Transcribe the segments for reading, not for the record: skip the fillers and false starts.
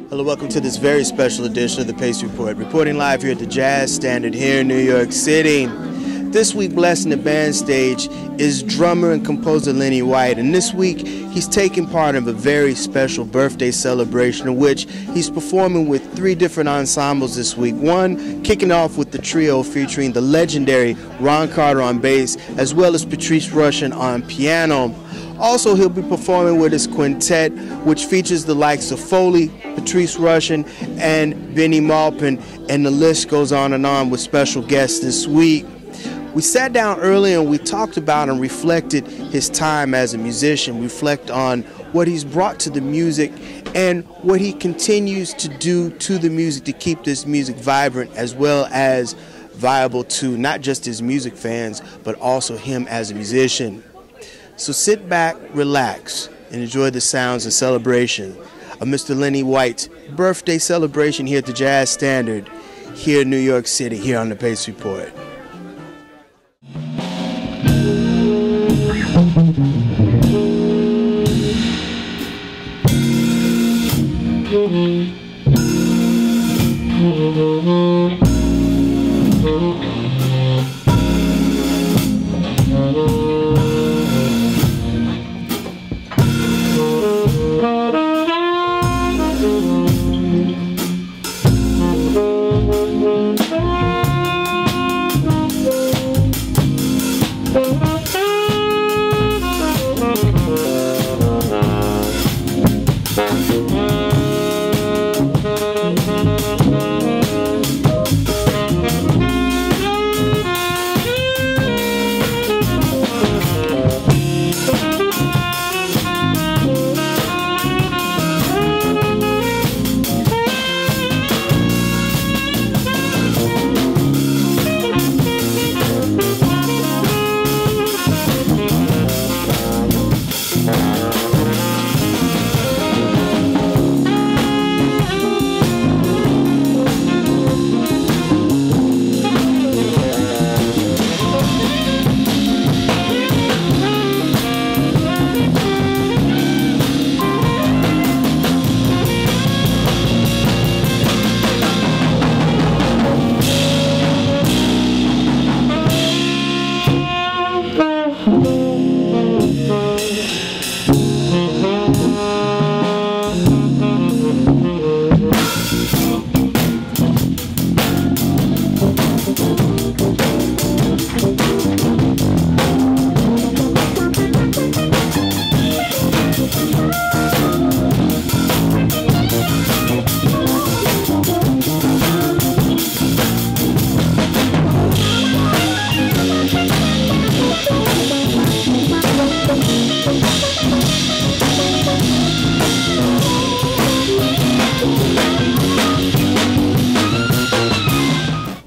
Hello, welcome to this very special edition of the Pace Report. Reporting live here at the Jazz Standard here in New York City. This week, blessing the band stage is drummer and composer Lenny White. And this week, he's taking part in a very special birthday celebration in which he's performing with three different ensembles this week. One kicking off with the trio featuring the legendary Ron Carter on bass, as well as Patrice Rushen on piano. Also, he'll be performing with his quintet, which features the likes of Foley, Patrice Rushen, and Benny Maupin, and the list goes on with special guests this week. We sat down earlier and we talked about and reflected his time as a musician, reflect on what he's brought to the music and what he continues to do to the music to keep this music vibrant as well as viable to not just his music fans, but also him as a musician. So sit back, relax, and enjoy the sounds and celebration of Mr. Lenny White's birthday celebration here at the Jazz Standard here in New York City, here on the Pace Report.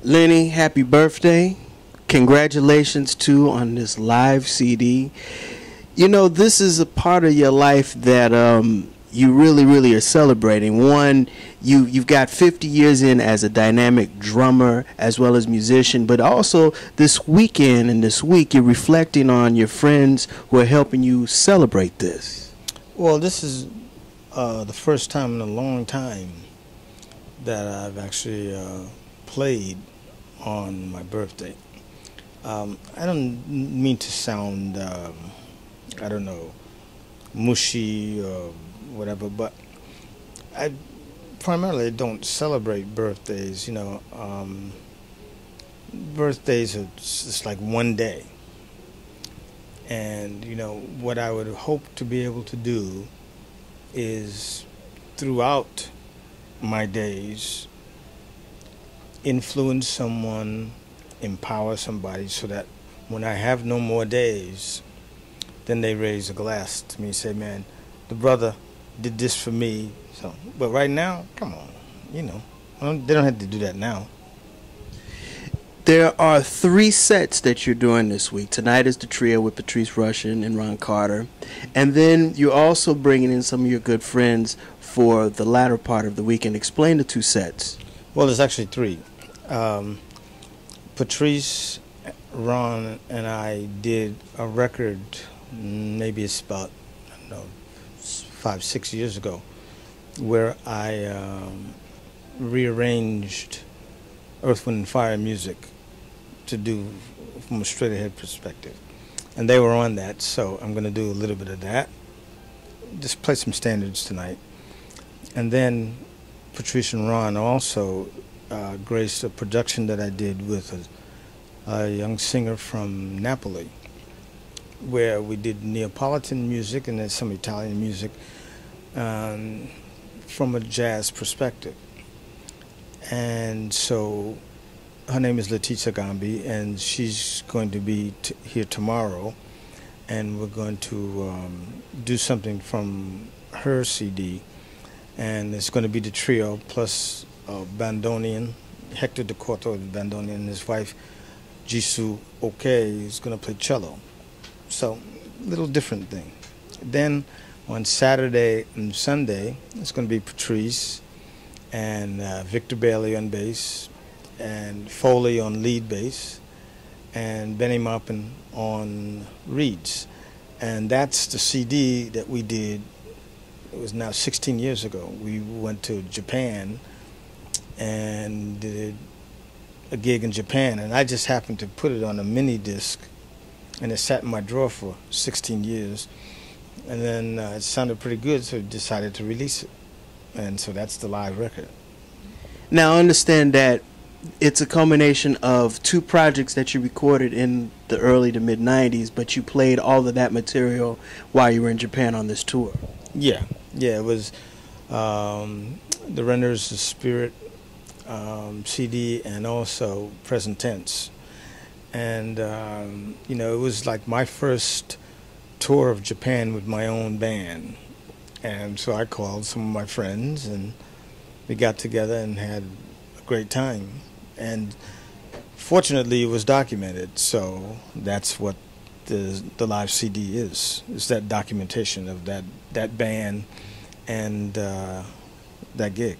Lenny, happy birthday. Congratulations, too, on this live CD. You know, this is a part of your life that you really are celebrating. One, you've got 50 years in as a dynamic drummer as well as musician, but also this weekend and this week you're reflecting on your friends who are helping you celebrate this. Well, this is the first time in a long time that I've actually played on my birthday. I don't mean to sound, I don't know, mushy or whatever, but I primarily don't celebrate birthdays, you know. Birthdays are just like one day. And, you know, what I would hope to be able to do is throughout my days influence someone, empower somebody so that when I have no more days, then they raise a glass to me and say, man, the brother did this for me. So, but right now, come on, you know, they don't have to do that now. There are three sets that you're doing this week. Tonight is the trio with Patrice Rushen and Ron Carter. And then you're also bringing in some of your good friends for the latter part of the weekend. Explain the two sets. Well, there's actually three. Patrice, Ron, and I did a record, maybe it's about, I don't know, 5-6 years ago, where I rearranged Earth, Wind, and Fire music to do from a straight ahead perspective. And they were on that, so I'm going to do a little bit of that. Just play some standards tonight. And then Patrice and Ron also graced a production that I did with a young singer from Napoli, where we did Neapolitan music and then some Italian music from a jazz perspective. And so her name is Letizia Gambi, and she's going to be here tomorrow, and we're going to do something from her CD, and it's going to be the trio plus a bandoneon, Hector de Corto, the bandoneon, and his wife Jisoo a.k.a. is going to play cello. So, little different thing. Then on Saturday and Sunday, it's going to be Patrice and Victor Bailey on bass, and Foley on lead bass, and Benny Maupin on reeds. And that's the CD that we did. It was now 16 years ago. We went to Japan and did a gig in Japan, and I just happened to put it on a mini disc, and it sat in my drawer for 16 years. And then it sounded pretty good, so I decided to release it. And so that's the live record. Now, understand that it's a culmination of two projects that you recorded in the early to mid 90s, but you played all of that material while you were in Japan on this tour. Yeah, it was the Renders the Spirit CD and also Present Tense. And, you know, it was like my first tour of Japan with my own band. And so I called some of my friends, and we got together and had a great time. And fortunately, it was documented, so that's what the live CD is. It's that documentation of that band and that gig.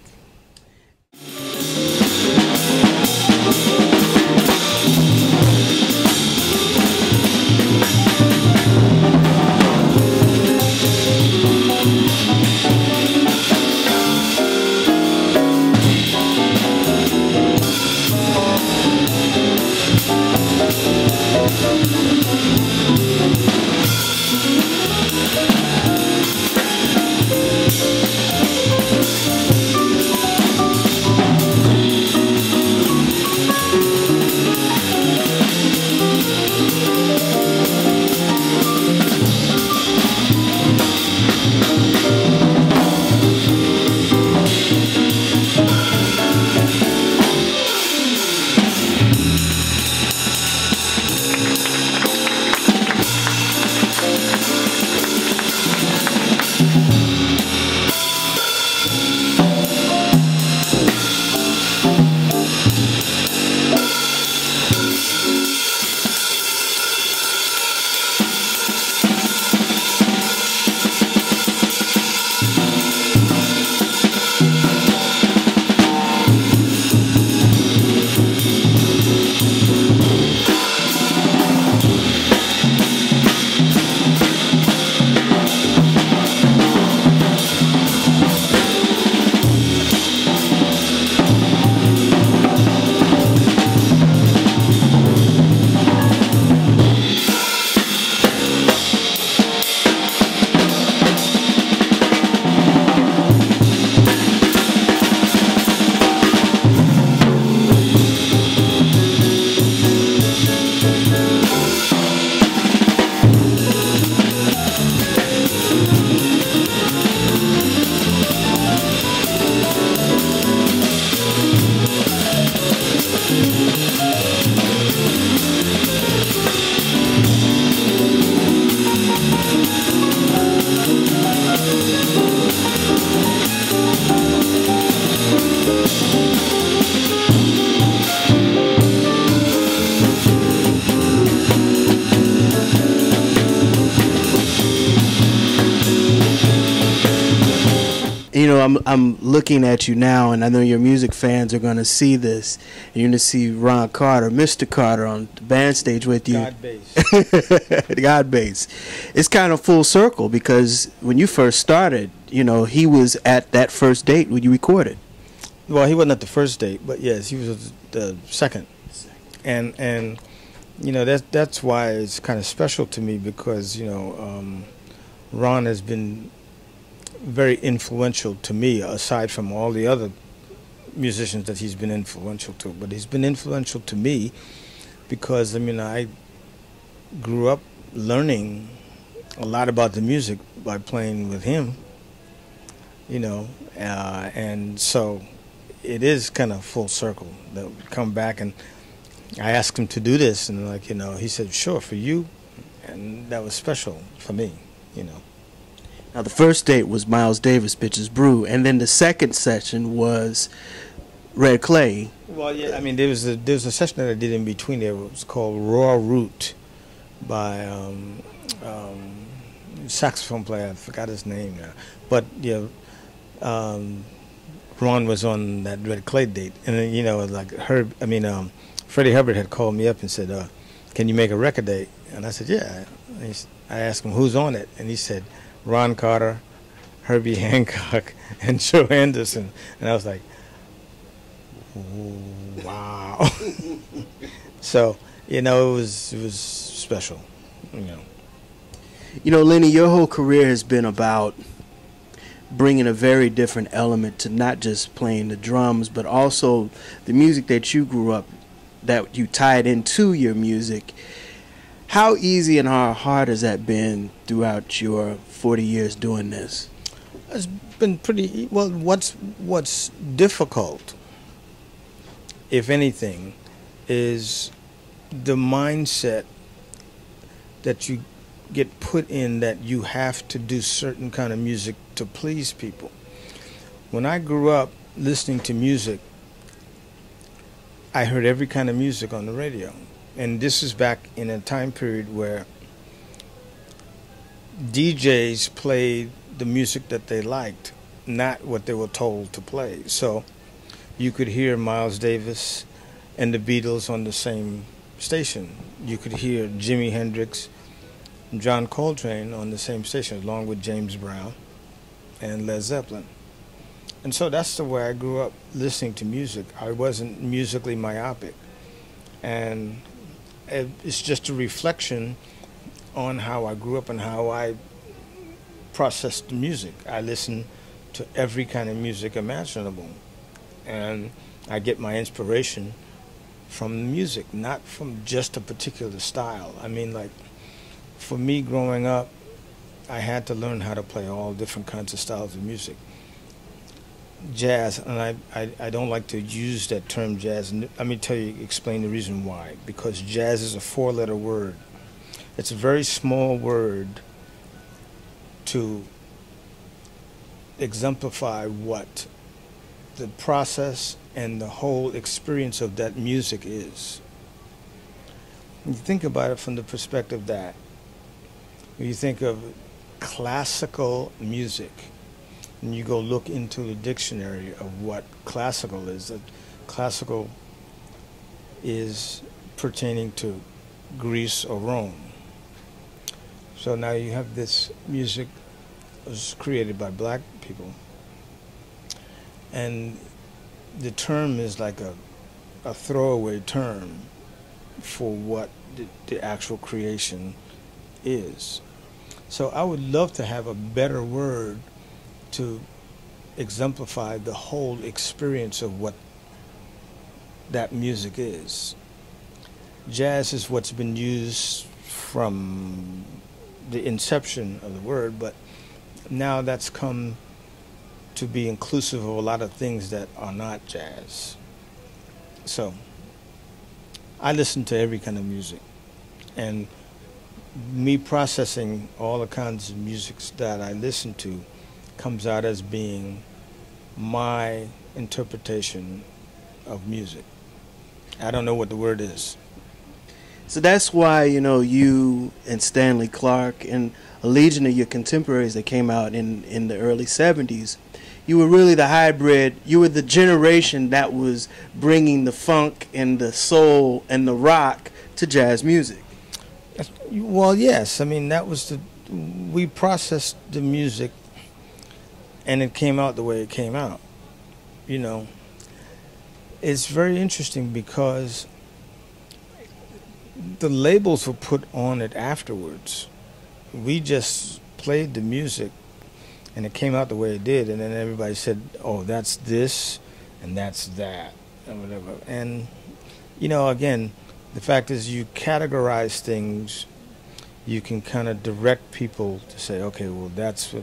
You know, I'm looking at you now, and I know your music fans are going to see this. You're going to see Ron Carter, Mr. Carter, on the band stage with you. God bass. God bass. It's kind of full circle because when you first started, you know, he was at that first date when you recorded. Well, he wasn't at the first date, but yes, he was at the second. And you know, that's why it's kind of special to me because, you know, Ron has been very influential to me, aside from all the other musicians that he's been influential to. But he's been influential to me because, I mean, I grew up learning a lot about the music by playing with him, you know, and so it is kind of full circle that we come back, and I asked him to do this, and like, you know, he said, sure, for you, and that was special for me, you know. Now, the first date was Miles Davis, Bitches Brew, and then the second session was Red Clay. Well, yeah, I mean, there was a session that I did in between there. It was called Raw Root by saxophone player. I forgot his name now. But, yeah, Ron was on that Red Clay date. And then, you know, like Freddie Hubbard had called me up and said, can you make a record date? And I said, yeah. I asked him, who's on it? And he said, Ron Carter, Herbie Hancock, and Joe Anderson. And I was like, wow. So, you know, it was special, you know. You know, Lenny, your whole career has been about bringing a very different element to not just playing the drums, but also the music that you grew up, that you tied into your music. How easy and how hard has that been throughout your 40 years doing this? It's been pretty, well, what's difficult, if anything, is the mindset that you get put in that you have to do certain kind of music to please people. When I grew up listening to music, I heard every kind of music on the radio. And this is back in a time period where DJs played the music that they liked, not what they were told to play. So you could hear Miles Davis and the Beatles on the same station. You could hear Jimi Hendrix and John Coltrane on the same station, along with James Brown and Led Zeppelin. And so that's the way I grew up listening to music. I wasn't musically myopic. And it's just a reflection on how I grew up and how I processed the music. I listen to every kind of music imaginable. And I get my inspiration from the music, not from just a particular style. I mean, like, for me growing up, I had to learn how to play all different kinds of styles of music. Jazz, and I don't like to use that term jazz, and let me explain the reason why. Because jazz is a four-letter word. It's a very small word to exemplify what the process and the whole experience of that music is. When you think about it from the perspective that when you think of classical music, and you go look into the dictionary of what classical is, that classical is pertaining to Greece or Rome. So now you have this music was created by black people, and the term is like a throwaway term for what the actual creation is. So I would love to have a better word to exemplify the whole experience of what that music is. Jazz is what's been used from the inception of the word, but now that's come to be inclusive of a lot of things that are not jazz. So I listen to every kind of music, and me processing all the kinds of music that I listen to comes out as being my interpretation of music. I don't know what the word is. So that's why, you know, you and Stanley Clarke and a legion of your contemporaries that came out in the early 70s, you were really the hybrid. You were the generation that was bringing the funk and the soul and the rock to jazz music. Well, yes. I mean, that was we processed the music, and it came out the way it came out. You know, it's very interesting because the labels were put on it afterwards. We just played the music, and it came out the way it did, and then everybody said, "Oh, that's this, and that's that," and whatever. And you know, again, the fact is, you categorize things. You can kind of direct people to say, "Okay, well, that's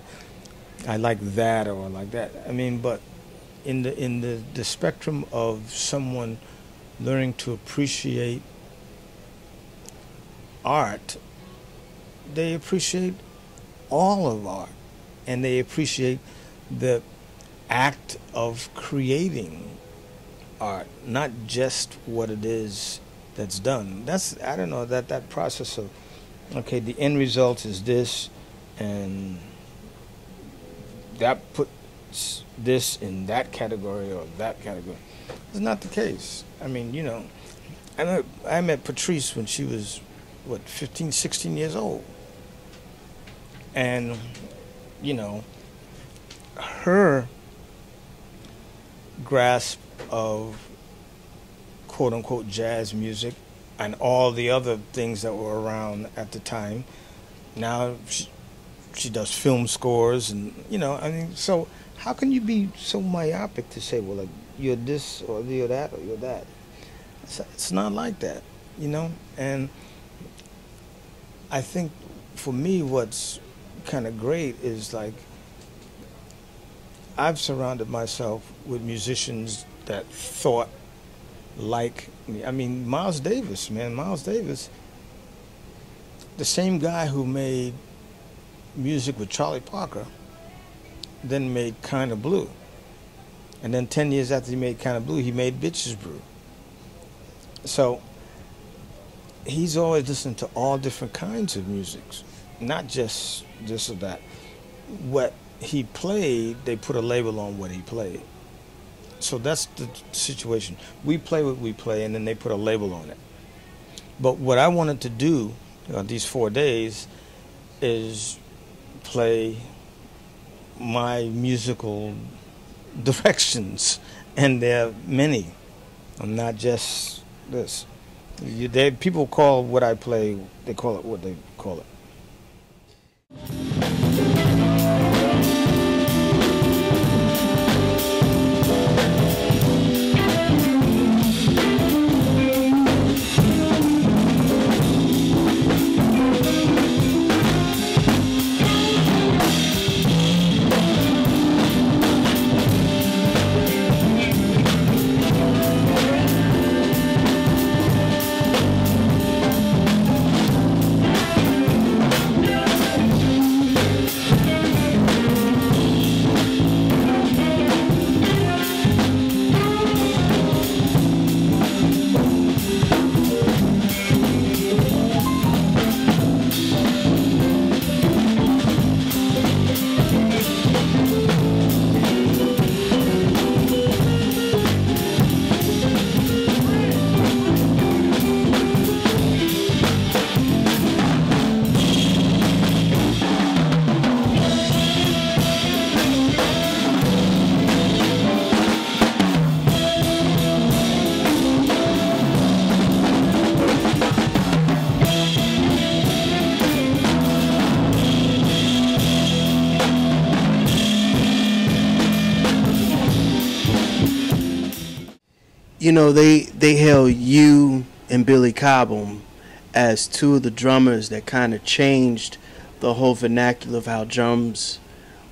I like that, or I like that." I mean, but in the spectrum of someone learning to appreciate art, they appreciate all of art, and they appreciate the act of creating art, not just what it is that's done. That's, I don't know, that process of, okay, the end result is this, and that puts this in that category or that category. It's not the case. I mean, you know, I met Patrice when she was, what, 15, 16 years old. And, you know, her grasp of quote-unquote jazz music and all the other things that were around at the time, now she does film scores and, you know, I mean, so how can you be so myopic to say, well, like, you're this or you're that or you're that? It's not like that, you know? And I think for me what's kind of great is, like, I've surrounded myself with musicians that thought like me. I mean, Miles Davis, man, Miles Davis, the same guy who made music with Charlie Parker, then made Kinda Blue. And then 10 years after he made Kinda Blue, he made Bitches Brew. So he's always listened to all different kinds of musics, not just this or that. What he played, they put a label on what he played. So that's the situation. We play what we play, and then they put a label on it. But what I wanted to do these 4 days is play my musical directions, and there are many. I'm not just this. People call what I play, they call it what they call it. You know, they hail you and Billy Cobham as two of the drummers that kind of changed the whole vernacular of how drums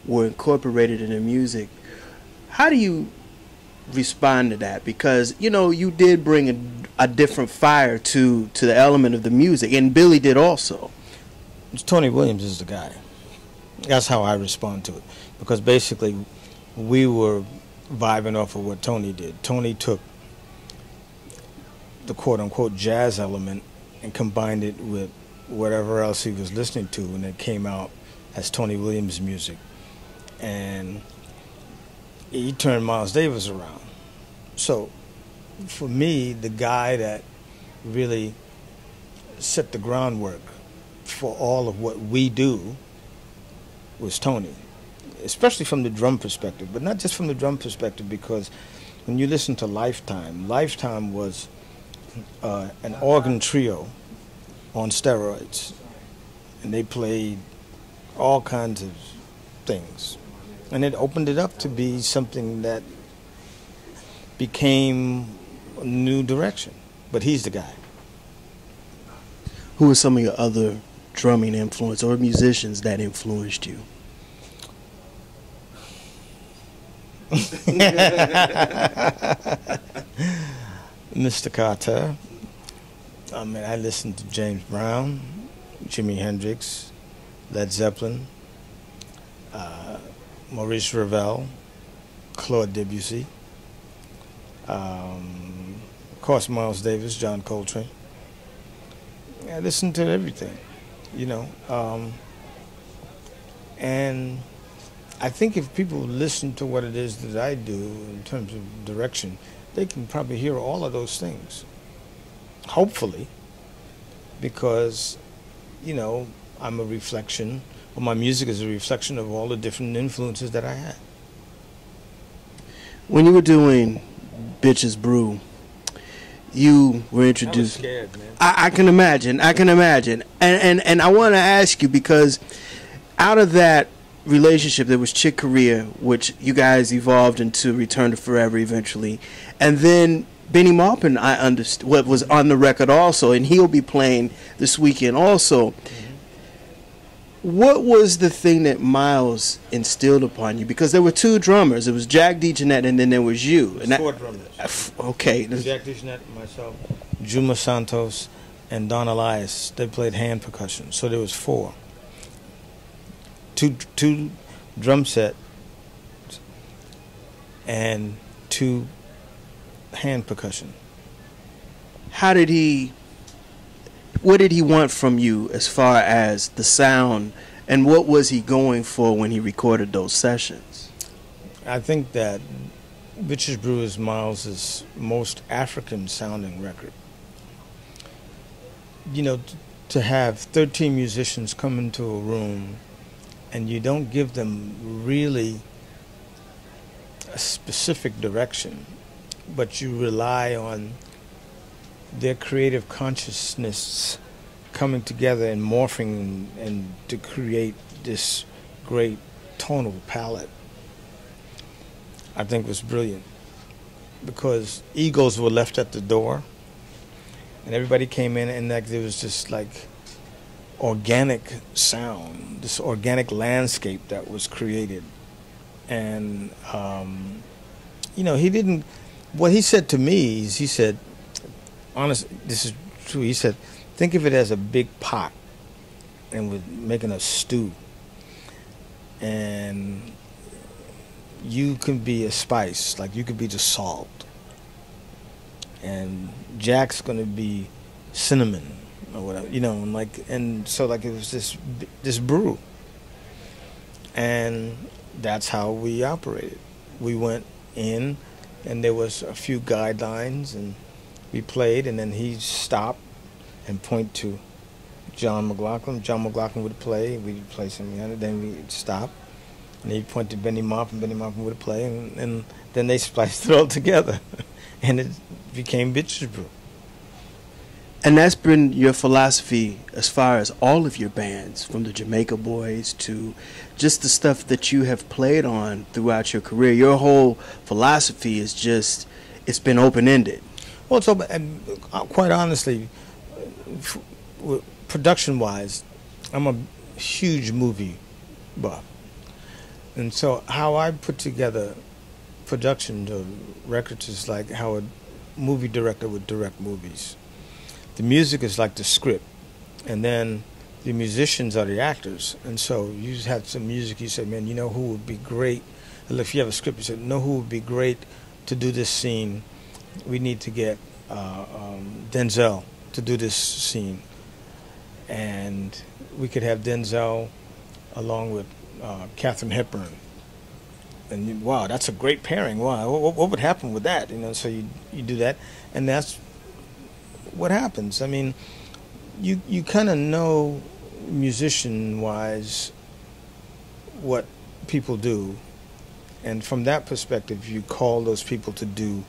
were incorporated in the music. How do you respond to that? Because, you know, you did bring a different fire to the element of the music, and Billy did also. Tony Williams is the guy. That's how I respond to it. Because basically, we were vibing off of what Tony did. Tony took the quote-unquote jazz element and combined it with whatever else he was listening to, and it came out as Tony Williams music. And he turned Miles Davis around. So for me, the guy that really set the groundwork for all of what we do was Tony, especially from the drum perspective, but not just from the drum perspective, because when you listen to Lifetime was an organ trio on steroids, and they played all kinds of things, and it opened it up to be something that became a new direction. But he's the guy. Who are some of your other drumming influence or musicians that influenced you? Mr. Carter. I mean, I listened to James Brown, Jimi Hendrix, Led Zeppelin, Maurice Ravel, Claude Debussy, of course Miles Davis, John Coltrane. I listened to everything, you know. And I think if people listen to what it is that I do in terms of direction, they can probably hear all of those things. Hopefully, because, you know, I'm a reflection, or my music is a reflection of all the different influences that I had. When you were doing Bitches Brew, you were introduced. I was scared, man. I can imagine. And I want to ask you, because out of that relationship, there was Chick Corea, which you guys evolved into Return to Forever eventually, and then Benny Maupin, I understood, what was on the record also, and he'll be playing this weekend also. What was the thing that Miles instilled upon you? Because there were two drummers. It was Jack DeJohnette, and then there was you. And four drummers. Okay. Jack DeJohnette, myself, Juma Santos, and Don Elias. They played hand percussion, so there was four. Two drum sets and two hand percussion. What did he want from you as far as the sound, and what was he going for when he recorded those sessions? I think that Bitches Brew is Miles' most African sounding record. You know, to have 13 musicians come into a room and you don't give them really a specific direction, but you rely on their creative consciousness coming together and morphing and to create this great tonal palette, I think was brilliant, because egos were left at the door and everybody came in, and like there was just like organic sound, this organic landscape that was created. And you know, he didn't, what he said to me is, he said, honest, this is true, he said, think of it as a big pot and we're making a stew, and you can be a spice, like you could be the salt, and Jack's gonna be cinnamon or whatever, you know, and like, and so like it was this brew, and that's how we operated. We went in, and there was a few guidelines, and we played, and then he'd stop and point to John McLaughlin. John McLaughlin would play, we'd play something on it, then we'd stop, and he'd point to Benny Maupin, Benny Maupin would play, and then they spliced it all together, and it became Bitches Brew. And that's been your philosophy as far as all of your bands, from the Jamaica Boys to just the stuff that you have played on throughout your career. Your whole philosophy is just, it's been open-ended. Well, so, and quite honestly, production-wise, I'm a huge movie buff. And so how I put together production of records is like how a movie director would direct movies. The music is like the script, and then the musicians are the actors. And so you have some music, you say, man, you know who would be great? And if you have a script, you say, know who would be great to do this scene? We need to get Denzel to do this scene. And we could have Denzel along with Katharine Hepburn. and wow, that's a great pairing. Wow, what would happen with that? You know, so you do that, and that's what happens. I mean, you kind of know, musician-wise, what people do, and from that perspective, you call those people to do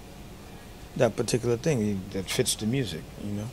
that particular thing that fits the music, you know.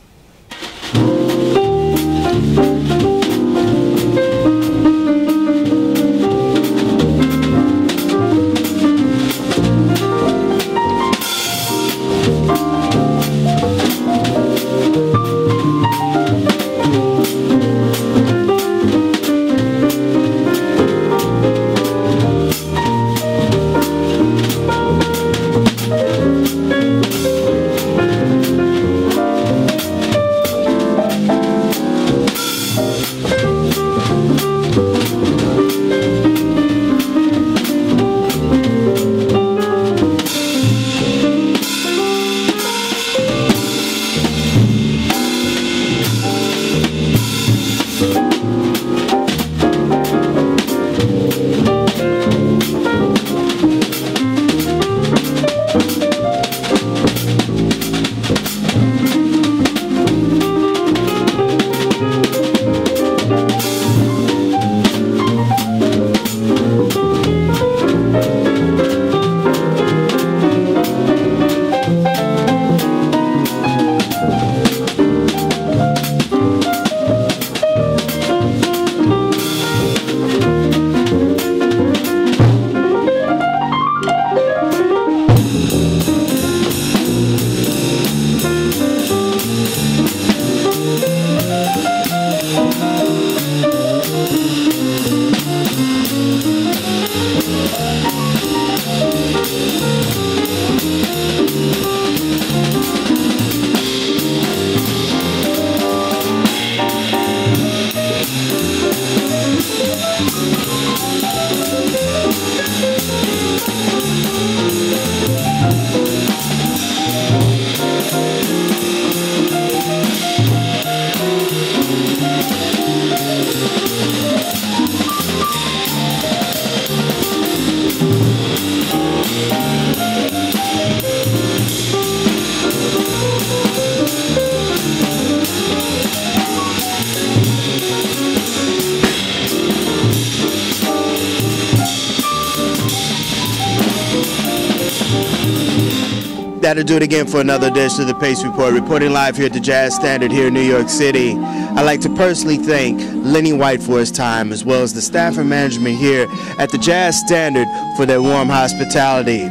That'll do it again for another edition of the Pace Report, reporting live here at the Jazz Standard here in New York City. I'd like to personally thank Lenny White for his time, as well as the staff and management here at the Jazz Standard for their warm hospitality.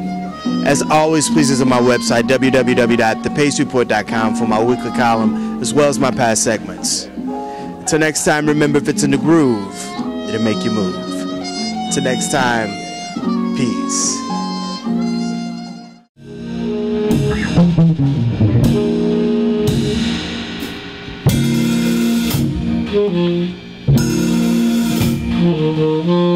As always, please visit my website, www.thepacereport.com, for my weekly column, as well as my past segments. Until next time, remember, if it's in the groove, it'll make you move. Until next time, peace. Mm-hmm.